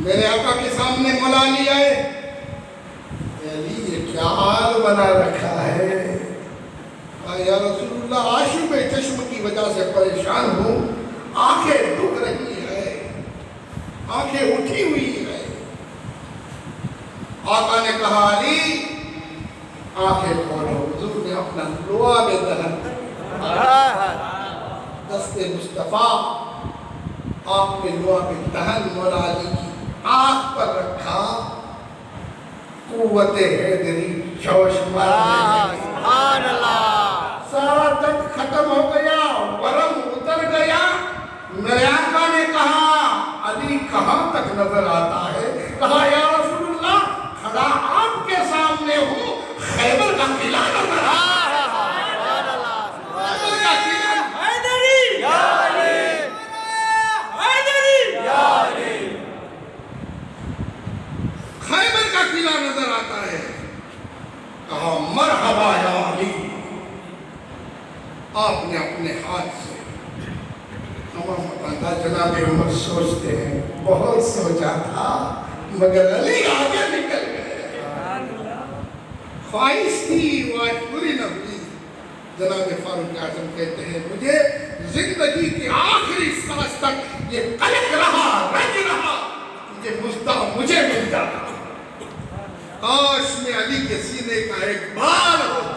میرے آقا کے سامنے مولا علی آئے، علی یہ کیا حال بنا رکھا ہے؟ یا رسول اللہ آشوب چشم کی وجہ سے پریشان ہوں، آنکھیں دکھ رہی ہے، آنکھیں اٹھی ہوئی ہے۔ آقا نے کہا علی آنکھیں کھولو۔ حضور نے اپنا لعاب دہن دست مصطفیٰ آپ نے لعاب دہن مولا علی کی آنکھ پر رکھا، قوت حیدری جوش مارنے لگی۔ سبحان اللہ، سارا درد ختم ہو گیا، ورم اتر گیا۔ میرے آقا نے کہا علی کہاں تک نظر آتا ہے؟ کہا یا رسول اللہ کھڑا آپ کے سامنے ہوں، خیبر کا قلعہ نظر آتا ہے۔ سبحان اللہ، خیبر کا قلعہ، حیدری یا علی، حیدری یا علی، خیبر کا قلعہ نظر آتا ہے۔ کہا مرحبا یا علی۔ آپ نے اپنے ہاتھ سے جناب عمر سوچتے ہیں بہت سوچا تھا مگر علی آگے نکل گئے۔ خواہش تھی وہ آج پوری نہ ہوئی۔ جناب فاروق اعظم کہتے ہیں مجھے زندگی کی آخری سانس تک یہ قلق رہا، رنج رہا، یہ مجدہ مجھے مل جاتا، کاش میں علی کے سینے کا ایک بال ہوتا۔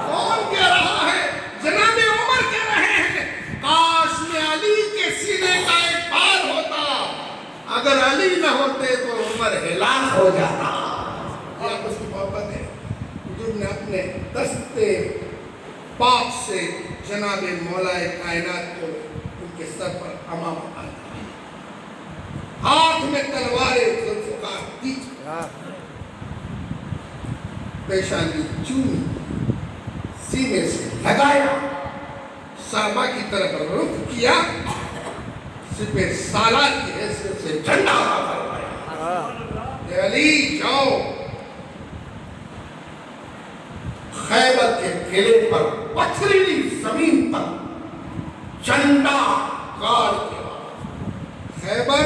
کون کہہ رہا ہے؟ جناب عمر کہہ رہے ہیں کاش میں علی کے سینے کا ایک بال ہوتا، اگر علی نہ ہوتے تو عمر ہلاک ہو جاتا۔ یہ آپ اس کی محبت ہے۔ حضور نے اپنے دست پاک سے جناب مولا کائنات کو ان کے سر پر امامہ باندھا، ہاتھ میں تلوار ذوالفقار دی، پیشانی چومی، سینے سے لگایا، صحابہ کی طرف رخ کیا، سپہ سالار کی حیثیت سے جھنڈا فرمایا، اے علی جاؤ خیبر کے قلعے پر پتھریلی زمین پر جھنڈا گاڑ کے خیبر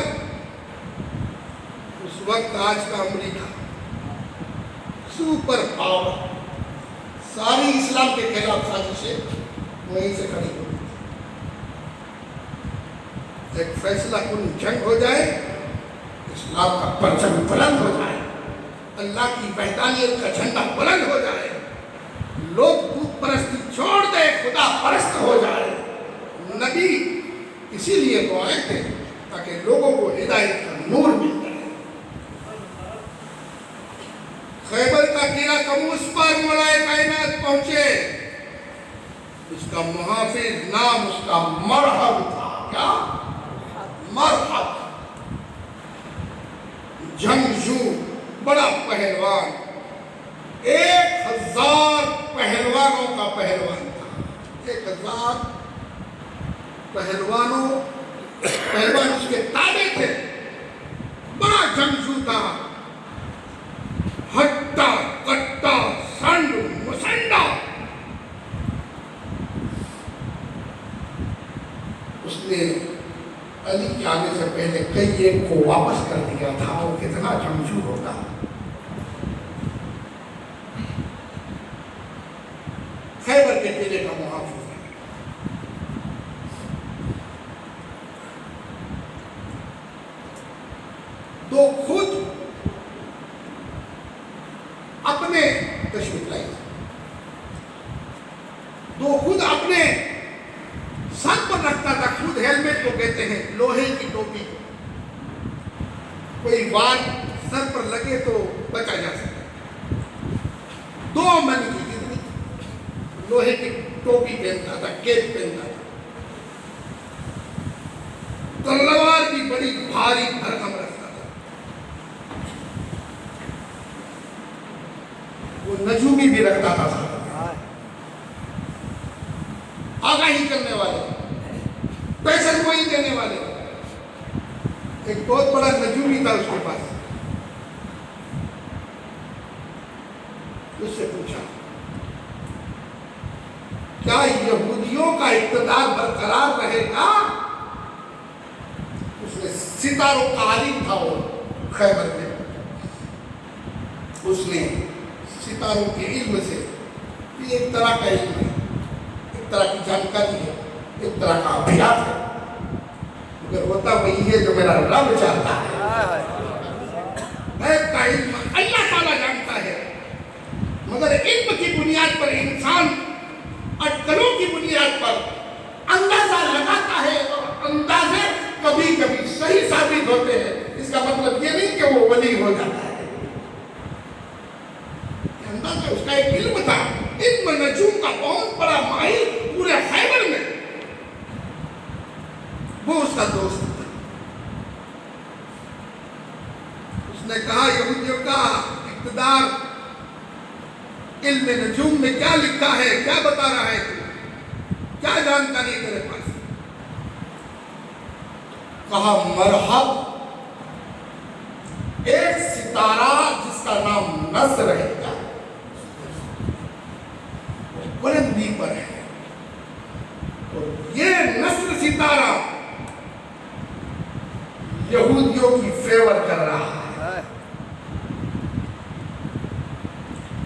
اس وقت آج کا امریکہ سپر پاور، ساری اسلام کے خلاف سازشیں وہیں سے کھڑی ہوئی۔ ایک فیصلہ کن جنگ ہو جائے، اسلام کا پرچم بلند ہو جائے، اللہ کی وحدانیت کا جھنڈا بلند ہو جائے، لوگ بت پرستی چھوڑ دے، خدا پرست ہو جائے۔ نبی اسی لیے تو آئے تھے تاکہ لوگوں کو ہدایت کا نور مل جائے۔ خیبر کا قلعہ کموس پر مولا کائنات پہنچے، اس کا محافظ نام اس کا مرحب تھا۔ کیا؟ مرحب، جنگجو، بڑا پہلوان، 1000 پہلوانوں کا پہلوان تھا۔ 1000 پہلوان اس کے تابع تھے، بڑا جنگجو تھا، ہٹا کٹا سنڈ مسنڈا۔ اس نے علی کے آنے سے پہلے کئی ایک کو واپس کر دیا تھا، وہ کتنا جنگجو ہوگا۔ خیبر کے قلعے کا محافظ ہے۔ تو خود اپنے تشریف لائی، تو خود اپنے سر پر رکھتا تھا، خود ہیلمٹ کو کہتے ہیں، لوہے کی ٹوپی، کوئی وار سر پر لگے تو بچا جا سکتا۔ 2 من کی جتنی لوہے کی ٹوپی پہنتا تھا، کیپ پہنتا تھا، تلوار بھی بڑی بھاری بھرکم رکھتا تھا۔ وہ نجومی بھی رکھتا تھا ساتھ، آگاہی کرنے والے، پیشن گوئی دینے والے۔ ایک بہت بڑا نجومی تھا اس کے پاس، اس سے پوچھا کیا یہودیوں کا اقتدار برقرار رہے گا؟ اس نے ستاروں کا عالم تھا وہ خیبر میں. اس نے ستاروں کے علم سے، یہ ایک طرح کا علم ہے، ایک طرح کی جانکاری ہے، ایک طرح کا ابھیاس ہے، مگر ہوتا وہی ہے جو میرا رب چاہتا ہے. غیب کا علم اللہ تعالیٰ جانتا ہے، مگر علم کی بنیاد پر انسان اٹکلوں کی بنیاد پر اندازہ لگاتا ہے، اور اندازے کبھی کبھی صحیح ثابت ہوتے ہیں. اس کا مطلب یہ نہیں کہ وہ ولی ہو جاتا ہے. اندازہ اس کا ایک علم تھا، علم نجوم کا بہت بڑا ماہر پورے خیبر میں، وہ اس کا دوست تھا. اس نے کہا یہودیوں کا اقتدار علم نجوم میں کیا لکھا ہے، کیا بتا رہا ہے تو کیا جانکاری تیرے پاس؟ کہا مرحب، ایک ستارہ جس کا نام نصر ہے، بلندی پر ہے، اور یہ نصر ستارہ یہودیوں کی فیور کر رہا ہے.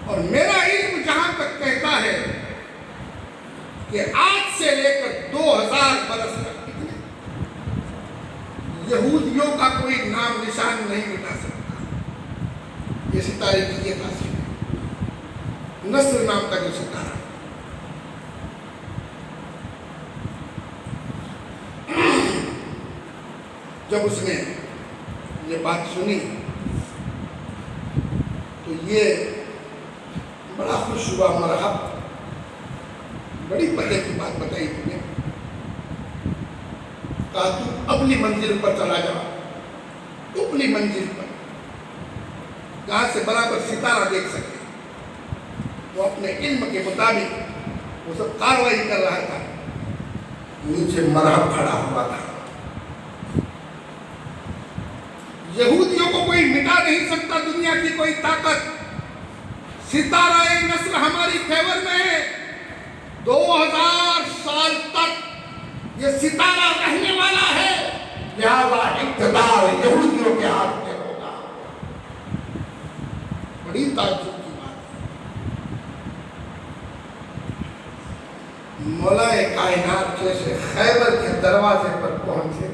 اور میرا علم جہاں تک کہتا ہے کہ آج سے لے کر 2000 برس تک یہودیوں کا کوئی نام نشان نہیں مٹا سکتا. یہ ستارے کی یہ خاصیت ہے، نصر نام کا جو ستارہ. جب اس نے یہ بات سنی تو یہ بڑا خوش ہوا. مرحب، بڑی پتے کی بات بتائی تم نے. کہا تو اپنی منزل پر چلا جا، اپنی منزل پر جہاں سے برابر ستارہ دیکھ سکے. وہ اپنے علم کے مطابق وہ سب کاروائی کر رہا تھا. نیچے مرحب کھڑا ہوا تھا. یہودیوں کو کوئی مٹا نہیں سکتا، دنیا کی کوئی طاقت. ستارہ نصر ہماری فیور میں ہے. 2000 سال تک یہ ستارہ رہنے والا ہے، لہذا اقتدار یہودیوں کے ہاتھ میں ہوگا. بڑی تعجب کی بات ہے. مولا کائنات جیسے خیبر کے دروازے پر پہنچے.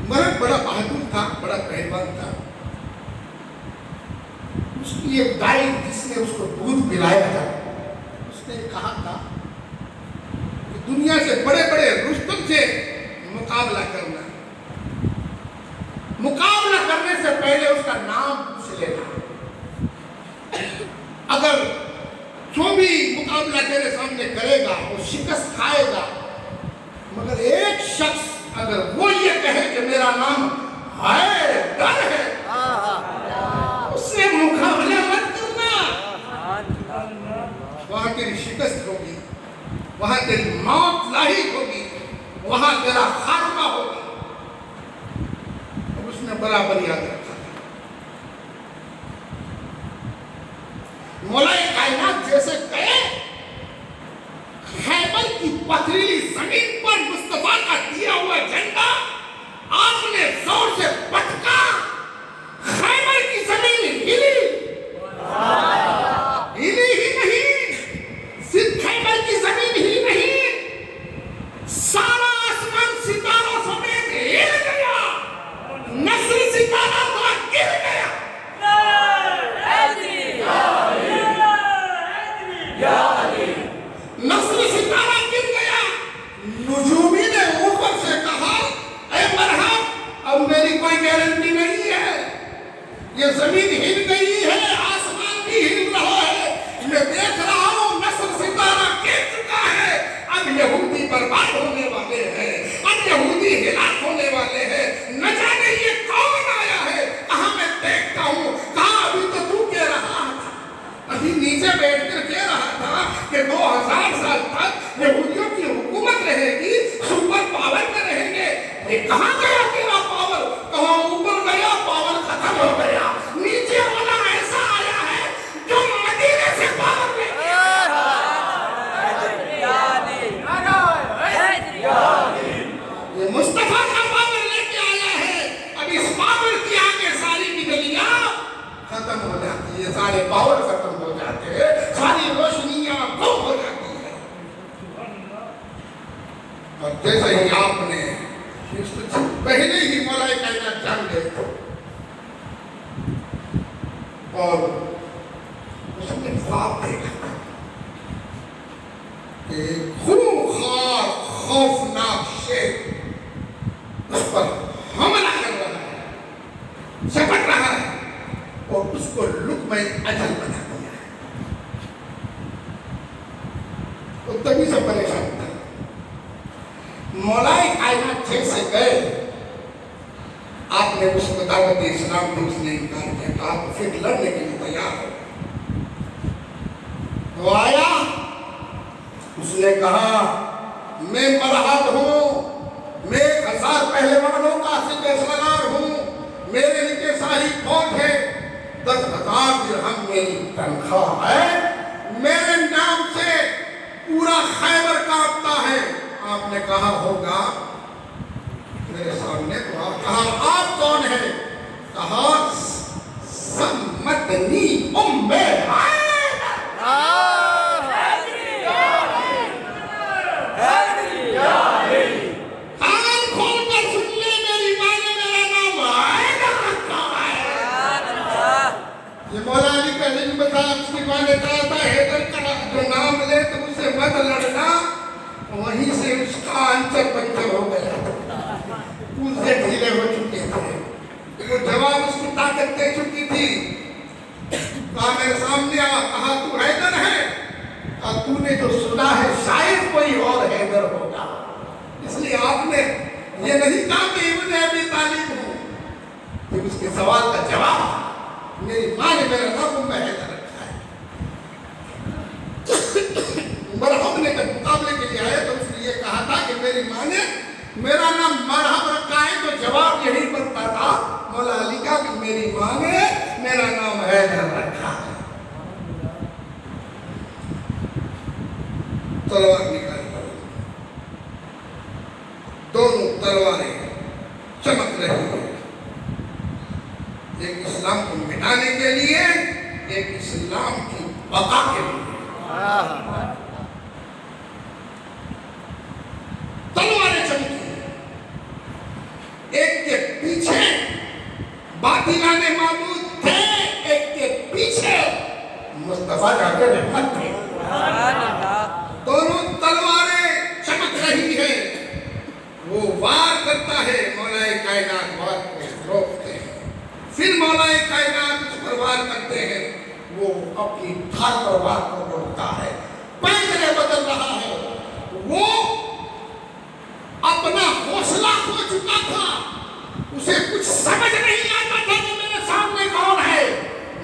مرد بڑا بہادر تھا، بڑا پہلوان تھا. اس کی ایک دائی جس نے اس کو دودھ پلایا تھا، اس نے کہا تھا کہ دنیا سے بڑے بڑے رستم سے مقابلہ کرنا، مقابلہ کرنے سے پہلے اس کا نام پوچھ لینا. اگر جو بھی مقابلہ تیرے سامنے کرے گا وہ شکست کھائے گا، مگر ایک شخص اگر وہ یہ کہے کہ میرا نام ہے ڈر ہے، اس سے مقابلہ مت کرنا. وہاں تیری شکست ہوگی، وہاں تیری موت لاحق ہوگی، وہاں تیرا خاتمہ ہوگا. اب اس نے برابر یاد رکھا. مولا کائنات جیسے کہے، خیبر کی پتھریلی زمین پر مصطفیٰ کا دیا ہوا جھنڈا آپ نے زور سے پٹکا، خیبر کی زمین ہلی. ہلی ہی نہیں، صرف خیبر کی زمین ہی نہیں، سارا آسمان ستاروں سمیت ہل گیا. نصر ستارہ تھا، گر گیا. نصر ستارہ گر گیا. اور جیسے ہی آپ نے پہلے ہی مولا کائنات جان گئے اور اس نے خواب دیکھا کہ خونخوار خوفناک شیر اس پر حملہ کر رہا ہے، جھپٹ رہا ہے اور اس کو لقمہ اجل بنا دیا ہے۔ وہ تبھی سے پریشان تھا۔ مولا کائنات جیسے گئے، آپ نے اس کو دعوت اسلام دی، اس نے انکار کیا، کہا تو پھر لڑنے کے لیے تیار ہو۔ وہ آیا، اس نے کہا میں مرحب ہوں، میں 1000 پہلوانوں کا سپہسالار ہوں، میرے نیچے ساری فوج ہے، 10,000 درہم میری تنخواہ ہے، میرے نام سے پورا خیبر کانپتا ہے۔ آپ نے کہا ہوگا میرے سامنے، تو آپ کہا آپ کون ہیں؟ کہا سمتنی ام جو نام لے تو اسے مت لڑنا، وہیں سے اس کا انچر پنچر ہو گیا، پوزے ڈھیلے ہو چکے تھے، وہ جواب اس کی طاقت دے چکی تھی۔ کہا میرے سامنے آ، کہا تو حیدر ہے؟ کہا تو نے جو سنا ہے شاید کوئی اور حیدر ہوگا، اس لیے آپ نے یہ نہیں کہا کہ ابن ابی طالب ہوں۔ پھر اس کے سوال کا جواب، میری ماں نے میرا نام ام حیدر رکھا ہے۔ مرحب نے جب مقابلے کے لیے آئے تو اس نے یہ کہا تھا کہ میری ماں نے میرا نام مرحب رکھا ہے، تو جواب یہی بنتا تھا مولا علی کا کہ میری ماں نے میرا نام حیدر رکھا ہے۔ تلوار نکالی، دونوں تلواریں چمک رہی ہیں، ایک اسلام کو مٹانے کے لیے، ایک اسلام کی بقا کے لیے۔ تلواریں چمکی، ایک کے پیچھے باطلاً معبود تھے، ایک کے پیچھے مصطفیٰ جاتے رحمت تھے۔ دونوں تلواریں چمک رہی ہیں، وہ وار کرتا ہے، مولا کائنات وار کو روکتے ہیں، پھر مولا کائنات اس پر وار کرتے ہیں، وہ اپنی ڈھال پر وار کو روکتا ہے، پیدلے بدل رہا ہے، وہ اپنا حوصلہ کھو چکا تھا، اسے کچھ سمجھ نہیں آتا تھا کہ میرے سامنے کون ہے۔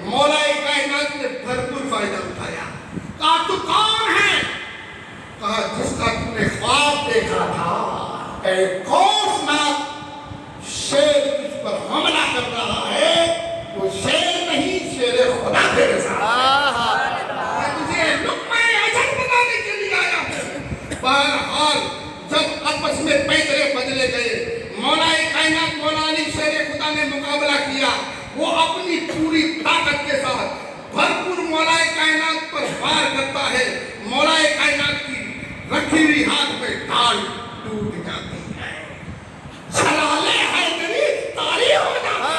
مولا کائنات نے بھرپور فائدہ اٹھایا، کہا تو کون ہے؟ کہا جس کا تم نے خواب دیکھا تھا، اے خوفناک شیر جس پر حملہ کر رہا ہے، وہ شیر نہیں، شیر خدا تیرے ساتھ ہے، میں تجھے لقمہ اجل بنانے کے لیے آیا ہوں۔ بہرحال جب آپس میں پیدلے بدلے گئے، مولا کائنات مولا علی شیر خدا نے مقابلہ کیا، وہ اپنی پوری طاقت کے ساتھ بھرپور مولا کائنات پر وار کرتا ہے، مولا کائنات کی رکھی ہوئی ہاتھ میں ڈھال ٹوٹ جاتی ہے، جلالے حیدری طاری ہو جاتا ہے۔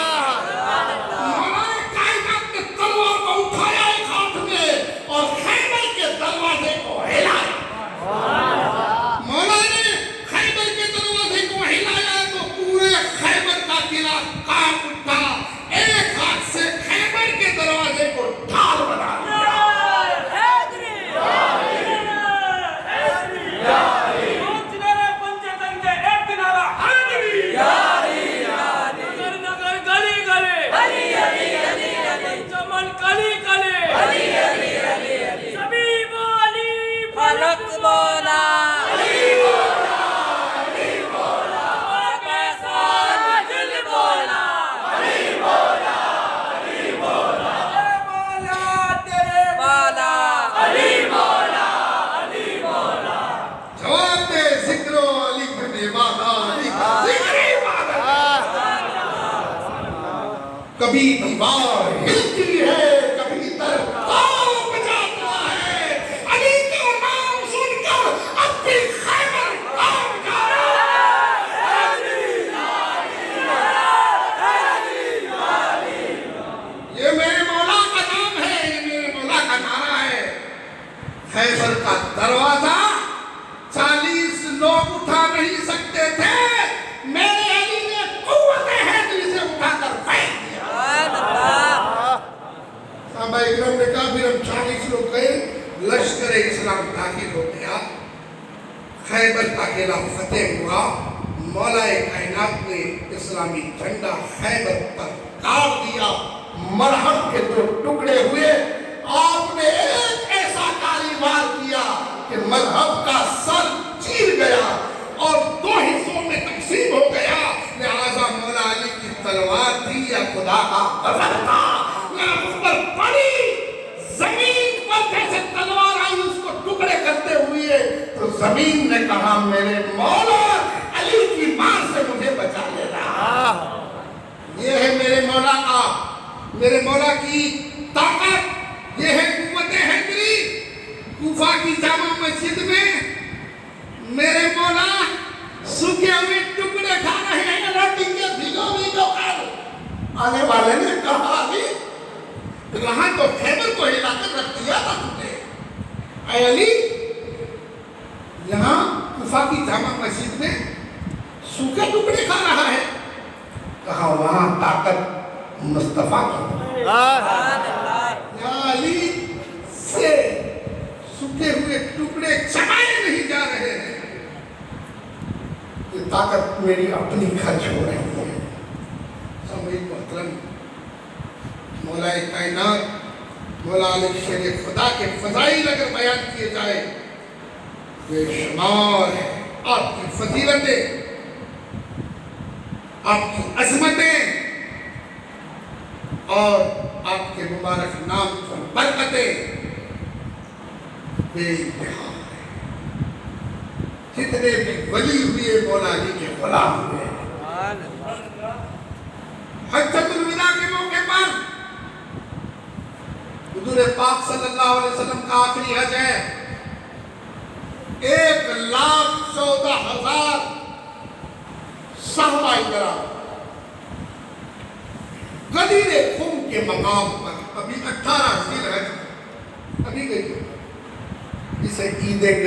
مولا کائنات نے تلوار کو اٹھایا ایک ہاتھ میں اور خیبر کے دروازے کو ہلایا۔ مولا نے خیبر کے دروازے کو ہلایا تو پورے خیبر کا قلعہ کانپ اٹھا، ایک ہاتھ سے خیبر کے دروازے کو ڈھال بنا دیا۔ کبھی دیوار ہلتی ہے، کبھی در کانپ جاتا ہے، علی کا نام سن کر اب بھی خیبر کانپ جاتا ہے۔ لوگ اٹھا نہیں سکتے تھے، میرے علی نے قوت حیدری سے اٹھا کر پھینک دیا۔ صحابہ اکرام نے کہا پھر ہم 40 لوگ گئے، لشکر اسلام داخل ہو گیا، خیبر کا قلعہ فتح ہوا، مولا کائنات نے اسلامی جھنڈا خیبر پر گاڑ دیا، مرہم کے 2 ٹکڑے ہوئے، آپ نے ایک ایسا کاروبار کیا کہ مرہم کا سر چیر گیا اور 2 حصوں میں تقسیم ہو گیا، لہذا مولا علی کی تلوار تھی یا خدا کا غضب تھا، اس پر پڑی، زمین پر جیسے تلوار آئی اس کو ٹکڑے کرتے ہوئے، تو زمین نے کہا میرے مولا علی کی مار سے مجھے بچا لینا۔ یہ ہے میرے مولا کی طاقت، یہ ہے قوت حیدری۔ کوفہ کی جامع مسجد میں میرے مولا سوکھے ہوئے ٹکڑے کھا رہے ہیں، روٹی کے بھگو کر۔ آنے والے نے کہا علی وہاں تو خیبر کو ہلا کر رکھ دیا تھا تم نے، اے علی یہاں کوفہ کی جامع مسجد میں سوکھے ٹکڑے کھا رہا ہے۔ کہا وہاں طاقت مصطفیٰ کی، یا علی سے سوکھے ہوئے ٹکڑے چبائے نہیں جا رہے ہیں، یہ طاقت میری اپنی خرچ ہو رہی ہے۔ سامعین محترم، مولا کائنات مولا علی شیر خدا کے فضائل اگر بیان کیے جائے بے شمار ہے، آپ کی فضیلتیں، آپ کی عظمتیں اور آپ کے مبارک نام پر برکتیں بے انتہا ہیں۔ جتنے بھی ولی ہوئے مولا علی کے غلام ہوئے، حجۃ الوداع کے موقع پر حضور پاک صلی اللہ علیہ وسلم کا آخری حج ہے، 1,14,000 صحابہ کرام غدیر خم کے مقام پر، ابھی 18 ذی الحجہ ابھی گئی، اسے عید